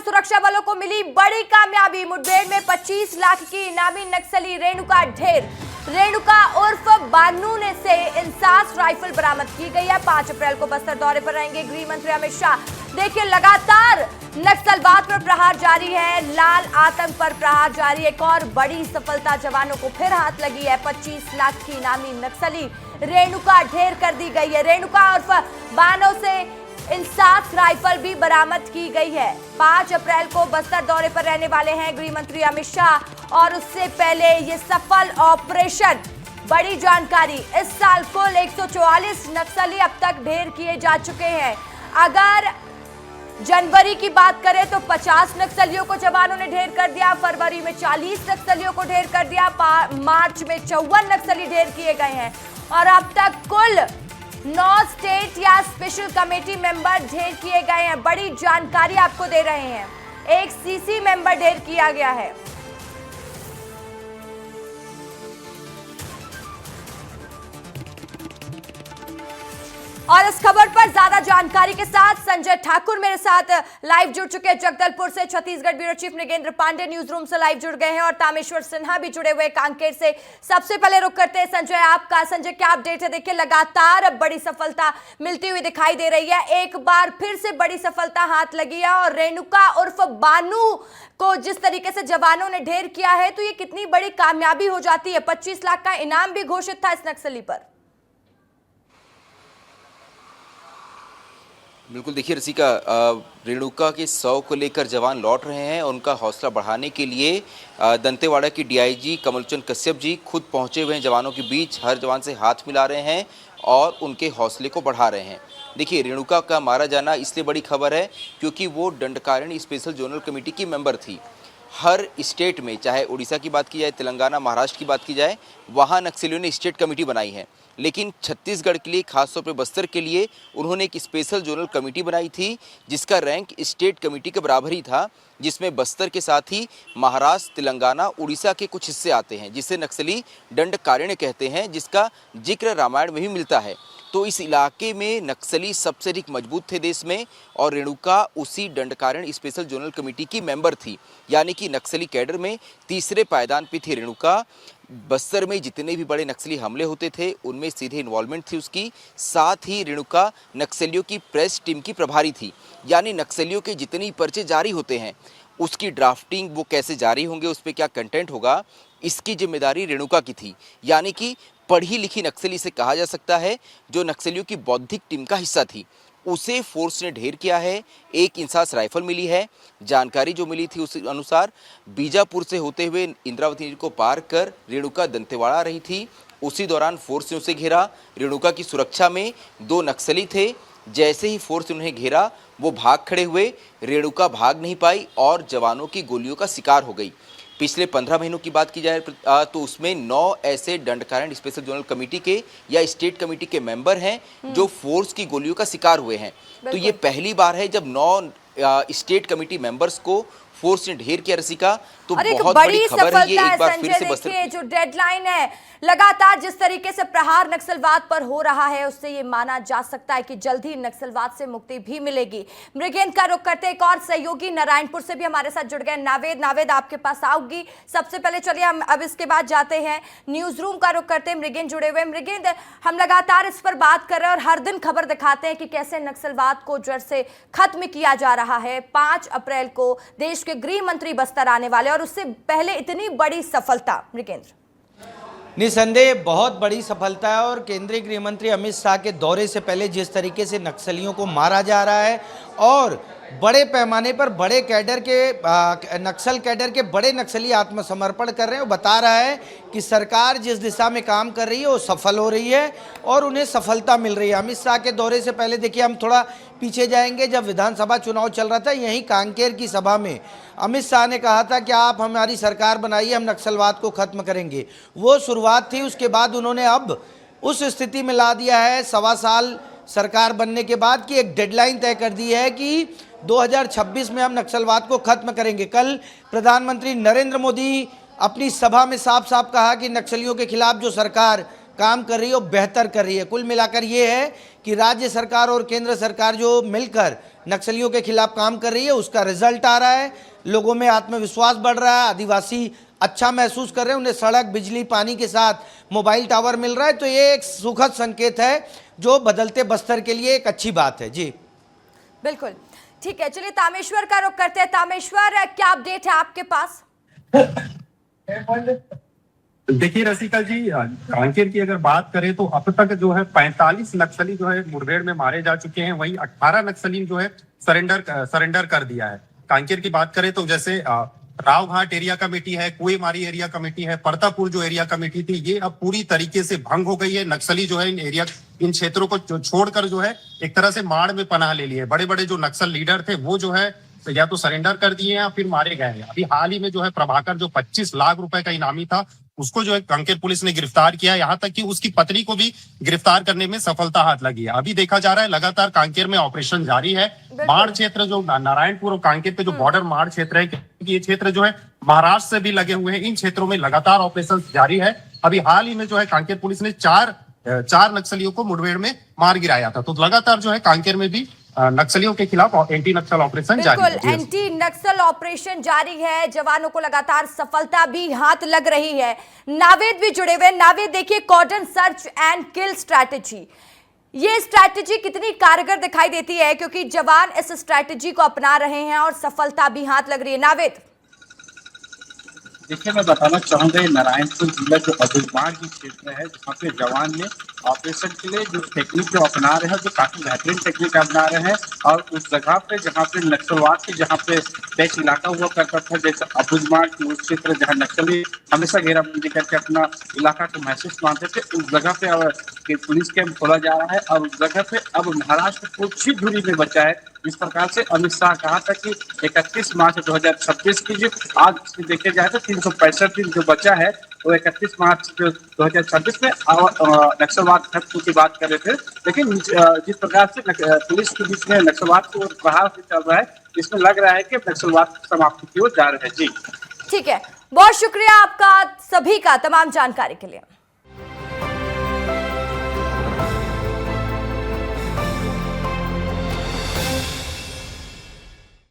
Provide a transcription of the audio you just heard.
सुरक्षा बलों को मिली बड़ी कामयाबी। मुठभेड़ में 25 लाख की इनामी नक्सली रेणुका ढेर। रेणुका उर्फ बानू ने से इंसास राइफल बरामद की गई है। 5 अप्रैल को बस्तर दौरे पर रहेंगे गृह मंत्री अमित शाह। देखिए, लगातार नक्सलवाद पर प्रहार जारी है, लाल आतंक पर प्रहार जारी। एक और बड़ी सफलता, जवानों को फिर हाथ लगी है। 25 लाख की इनामी नक्सली रेणुका ढेर कर दी गई है। रेणुका उर्फ बानो से इंसास राइफल भी बरामद की गई है। 5 अप्रैल को बस्तर दौरे पर रहने वाले हैं गृह मंत्री अमित शाह और उससे पहले ये सफल ऑपरेशन। बड़ी जानकारी, इस साल कुल 144 नक्सली अब तक ढेर किए जा चुके हैं। अगर जनवरी की बात करें तो 50 नक्सलियों को जवानों ने ढेर कर दिया, फरवरी में 40 नक्सलियों को ढेर कर दिया, मार्च में 54 नक्सली ढेर किए गए हैं और अब तक कुल 9 स्टेट या स्पेशल कमेटी मेंबर ढेर किए गए हैं। बड़ी जानकारी आपको दे रहे हैं, एक सीसी मेंबर ढेर किया गया है। और इस खबर पर ज्यादा जानकारी के साथ संजय ठाकुर मेरे साथ लाइव जुड़ चुके हैं जगदलपुर से। Chhattisgarh bureau chief Nagendra Pandey news room से लाइव जुड़ गए हैं और तामेश्वर सिन्हा भी जुड़े हुए कांकेर से। सबसे पहले रुक करते हैं संजय आपका। संजय, क्या अपडेट है? देखिए, लगातार अब बड़ी सफलता मिलती हुई दिखाई दे रही है। एक बार फिर से बड़ी सफलता हाथ लगी है और रेणुका उर्फ बानू को जिस तरीके से जवानों ने ढेर किया है, तो ये कितनी बड़ी कामयाबी हो जाती है। 25 लाख का इनाम भी घोषित था इस नक्सली पर। बिल्कुल, देखिए रसिका, रेणुका के 100 को लेकर जवान लौट रहे हैं और उनका हौसला बढ़ाने के लिए दंतेवाड़ा की डीआईजी कमलचंद कश्यप जी खुद पहुंचे हुए हैं जवानों के बीच। हर जवान से हाथ मिला रहे हैं और उनके हौसले को बढ़ा रहे हैं। देखिए, रेणुका का मारा जाना इसलिए बड़ी खबर है क्योंकि वो दंडकारण्य स्पेशल जोनल कमेटी की मेंबर थी। हर स्टेट में, चाहे उड़ीसा की बात की जाए, तेलंगाना, महाराष्ट्र की बात की जाए, वहाँ नक्सलियों ने स्टेट कमेटी बनाई है। लेकिन छत्तीसगढ़ के लिए, खासतौर पर बस्तर के लिए, उन्होंने एक स्पेशल जोनल कमेटी बनाई थी जिसका रैंक स्टेट कमेटी के बराबर ही था, जिसमें बस्तर के साथ ही महाराष्ट्र, तेलंगाना, उड़ीसा के कुछ हिस्से आते हैं, जिसे नक्सली दंडकारण्य कहते हैं, जिसका जिक्र रामायण में भी मिलता है। तो इस इलाके में नक्सली सबसे अधिक मजबूत थे देश में और रेणुका उसी दंडकारण्य स्पेशल जोनल कमेटी की मेंबर थी। यानी कि नक्सली कैडर में तीसरे पायदान पे थी रेणुका। बस्तर में जितने भी बड़े नक्सली हमले होते थे उनमें सीधे इन्वॉल्वमेंट थी उसकी। साथ ही रेणुका नक्सलियों की प्रेस टीम की प्रभारी थी। यानी नक्सलियों के जितने पर्चे जारी होते हैं उसकी ड्राफ्टिंग, वो कैसे जारी होंगे, उस पर क्या कंटेंट होगा, इसकी जिम्मेदारी रेणुका की थी। यानी कि पढ़ी लिखी नक्सली से कहा जा सकता है, जो नक्सलियों की बौद्धिक टीम का हिस्सा थी। उसे फोर्स ने ढेर किया है। एक इंसास राइफल मिली है। जानकारी जो मिली थी उस अनुसार बीजापुर से होते हुए इंद्रावती नदी को पार कर रेणुका दंतेवाड़ा आ रही थी। उसी दौरान फोर्स ने उसे घेरा। रेणुका की सुरक्षा में 2 नक्सली थे। जैसे ही फोर्स ने उन्हें घेरा, वो भाग खड़े हुए। रेणुका भाग नहीं पाई और जवानों की गोलियों का शिकार हो गई। पिछले 15 महीनों की बात की जाए तो उसमें 9 ऐसे दंडकारण्य स्पेशल जोनल कमेटी के या स्टेट कमेटी के मेंबर हैं जो फोर्स की गोलियों का शिकार हुए हैं। तो ये पहली बार है जब 9 स्टेट कमेटी मेंबर्स को फोर्स ने ढेर किया रसिका। तो बहुत बड़ी खबर है ये। एक बार फिर से बस्तर जो डेडलाइन है, लगातार जिस तरीके से प्रहार नक्सलवाद पर हो रहा है, उससे ये माना जा सकता है कि जल्द ही नक्सलवाद से मुक्ति भी मिलेगी। मृगेंद्र का रुख करते एक और सहयोगी नारायणपुर से भी हमारे साथ जुड़ गए, नावेद आपके पास आऊंगी। सबसे पहले चलिए हम अब इसके बाद जाते हैं न्यूज रूम का रुख करते हैं। मृगेंद्र जुड़े हुए। मृगेंद्र, हम लगातार इस पर बात कर रहे हैं और हर दिन खबर दिखाते हैं कि कैसे नक्सलवाद को जड़ से खत्म किया जा रहा है। 5 अप्रैल को देश के गृह मंत्री बस्तर आने वाले और उससे पहले इतनी बड़ी सफलता। मृगेंद्र, निसंदेह बहुत बड़ी सफलता है और केंद्रीय गृह मंत्री अमित शाह के दौरे से पहले जिस तरीके से नक्सलियों को मारा जा रहा है और बड़े पैमाने पर बड़े कैडर के नक्सल कैडर के बड़े नक्सली आत्मसमर्पण कर रहे हैं, वो बता रहा है कि सरकार जिस दिशा में काम कर रही है वो सफल हो रही है और उन्हें सफलता मिल रही है। अमित शाह के दौरे से पहले देखिए, हम थोड़ा पीछे जाएंगे, जब विधानसभा चुनाव चल रहा था यहीं कांकेर की सभा में अमित शाह ने कहा था कि आप हमारी सरकार बनाइए, हम नक्सलवाद को खत्म करेंगे। वो शुरुआत थी। उसके बाद उन्होंने अब उस स्थिति में ला दिया है, 1.25 साल सरकार बनने के बाद, की एक डेडलाइन तय कर दी है कि 2026 में हम नक्सलवाद को खत्म करेंगे। कल प्रधानमंत्री नरेंद्र मोदी अपनी सभा में साफ साफ कहा कि नक्सलियों के खिलाफ जो सरकार काम कर रही है और बेहतर कर रही है। कुल मिलाकर ये है कि राज्य सरकार और केंद्र सरकार जो मिलकर नक्सलियों के खिलाफ काम कर रही है, उसका रिजल्ट आ रहा है। लोगों में आत्मविश्वास बढ़ रहा है, आदिवासी अच्छा महसूस कर रहे हैं, उन्हें सड़क, बिजली, पानी के साथ मोबाइल टावर मिल रहा है। तो ये एक सुखद संकेत है जो बदलते बस्तर के लिए एक अच्छी बात है। जी बिल्कुल ठीक है, चलिए तामेश्वर का रुख करते हैं। तामेश्वर, क्या अपडेट है आपके पास? देखिए रसिका जी, कांकेर की अगर बात करें तो अब तक जो है 45 नक्सली जो है मुठभेड़ में मारे जा चुके हैं। वहीं 18 नक्सली जो है सरेंडर कर दिया है। कांकेर की बात करें तो जैसे रावघाट एरिया कमेटी है, कुएमारी एरिया कमेटी है, परतापुर जो एरिया कमेटी थी, ये अब पूरी तरीके से भंग हो गई है। नक्सली जो है इन क्षेत्रों को छोड़कर जो है एक तरह से माड़ में पनाह ले लिए। बड़े बड़े जो नक्सल लीडर थे वो जो है या तो सरेंडर कर दिए या फिर मारे गए हैं। अभी हाल ही में जो है प्रभाकर, जो 25 लाख रुपए का इनामी था, उसको जो है कांकेर पुलिस ने गिरफ्तार किया। यहाँ तक कि उसकी पत्नी को भी गिरफ्तार करने में सफलता हाथ लगी है। अभी देखा जा रहा है लगातार कांकेर में ऑपरेशन जारी है। माड़ क्षेत्र जो नारायणपुर और कांकेर के जो बॉर्डर माड़ क्षेत्र है, क्योंकि ये क्षेत्र जो है महाराष्ट्र से भी लगे हुए हैं, इन क्षेत्रों में लगातार ऑपरेशन जारी है। अभी हाल ही में जो है कांकेर पुलिस ने चार नक्सलियों को मुठभेड़ में मार गिराया था। तो लगातार जो है कांकेर में भी नक्सलियों के खिलाफ एंटी नक्सल ऑपरेशन जारी है। बिल्कुल, एंटी नक्सल ऑपरेशन जारी है। जवानों को लगातार सफलता भी हाथ लग रही है। नावेद भी जुड़े हुए। नावेद, देखिए, कॉर्डन सर्च एंड किल स्ट्रैटेजी, ये स्ट्रैटेजी कितनी कारगर दिखाई देती है, क्योंकि जवान इस स्ट्रैटेजी को अपना रहे हैं और सफलता भी हाथ लग रही है। नावेद, देखिए, मैं बताना चाहूंगा नारायणपुर जिला जो अबुझमाड़ की क्षेत्र है, जहाँ पे जवान ने ऑपरेशन के लिए जो टेक्निक जो अपना रहे हैं, जो काफी बेहतरीन टेक्निक अपना रहे हैं, और उस जगह पे जहाँ पे नक्सलवाद की जहाँ पे पैच इलाका हुआ करता था, जैसे अबुझमाड़ की उस क्षेत्र जहाँ नक्सली हमेशा घेराबंदी करके अपना इलाका को महसूस मानते थे, उस जगह पे पुलिस कैंप खोला जा रहा है। और उस जगह पे अब महाराष्ट्र कुछ ही दूरी में बचा है। जिस प्रकार से अमित शाह कहा था कि 31 मार्च 2026 की जो आज देखे जाए तो 365 दिन जो बचा है, वो 31 मार्च 2026 में नक्सलवाद खत्म की बात कर रहे थे। लेकिन जिस प्रकार से पुलिस के बीच में नक्सलवाद को प्रहार से चल रहा है, इसमें लग रहा है कि नक्सलवाद समाप्ति की ओर जा रहे हैं। जी ठीक है, बहुत शुक्रिया आपका सभी का तमाम जानकारी के लिए।